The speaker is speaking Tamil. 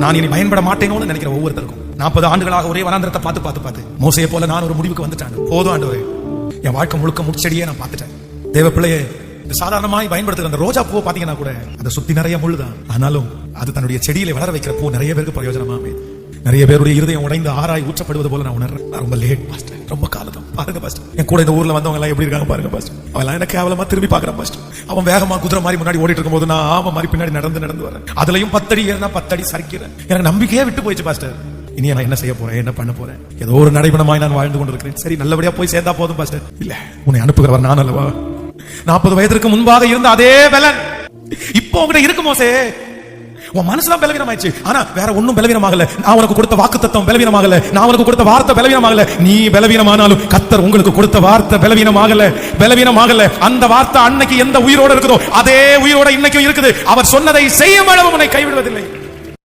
நான் இனி பயன்பட மாட்டேனோன்னு நினைக்கிற ஒவ்வொருத்தருக்கும் 40 ஆண்டுகளாக ஒரே வனாந்திரத்தை பார்த்து மோசையை போல நான் ஒரு முடிவுக்கு வந்துட்டேன். போதும் ஆண்டவரே, என் வாழ்க்கை முழுக்க முச்செடியே நான் பார்த்துட்டேன். தேவ பிள்ளையே, சாதாரணமாய் பயன்படுத்துற அந்த ரோஜா பூவை பாத்தீங்கன்னா கூட அதை சுத்தி நிறைய முள்ளுதான். ஆனாலும் அது தன்னுடைய செடியில வளர வைக்கிற பூ நிறைய பேருக்கு பிரயோஜனமா அமையுது. நிறைய பேருடைய இருதயம் உடைந்து ஆராய் ஊற்றப்படுவது போல நான் உணர்றேன். நான் ரொம்ப லேட் பாஸ்டர், ரொம்ப காலம் பாருங்க பாஸ்டர். என் கூட இந்த ஊர்ல வந்தவங்க எல்லாம் எப்படி இருக்காங்க பாருங்க பாஸ்டர். அவெல்லாம் எனக்கு கேவலமா திரும்பி பாக்குறேன் பாஸ்டர். அவன் வேகமா குதிரை மாதிரி முன்னாடி ஓடிட்டு இருக்கும் போது நான் ஆம மாதிரி பின்னாடி நடந்து வரேன். அதுலயும் 10 அடி ஏறினா 10 அடி சரிக்கிறேன். எனக்கு நம்பிக்கையே விட்டு போயிடுச்சு பாஸ்டர். இனி நான் என்ன செய்ய போறேன், என்ன பண்ண போறேன்? ஏதோ ஒரு நடைபெணமாய் நான் வாழ்ந்து கொண்டிருக்கிறேன். சரி, நல்லபடியா போய் சேர்ந்தா போதும் பாஸ்டர். இல்ல, உன்னை அனுப்புகிறவர் நான் அல்லவா? 40 வயதிற்கு முன்பாக இருந்த அதே பலன் இப்போ உங்ககிட்ட இருக்கு மோசே. உன் மனசுலாம் பலவீனமாயிடுச்சு, ஆனா வேற ஒண்ணும் பலவீனமாகல. நான் உனக்கு கொடுத்த வாக்குத்தத்தம் பலவீனமாகல, நான் உனக்கு கொடுத்த வார்த்தை பலவீனமாகல. நீ பலவீனமானாலும் கர்த்தர் உங்களுக்கு கொடுத்த வார்த்தை பலவீனமாகல. அந்த வார்த்தை அன்னைக்கு எந்த உயிரோட இருக்குதோ அதே உயிரோட இன்னைக்கும் இருக்குது. அவர் சொன்னதை செய்யும் அளவு உன்னை கைவிடுவதில்லை.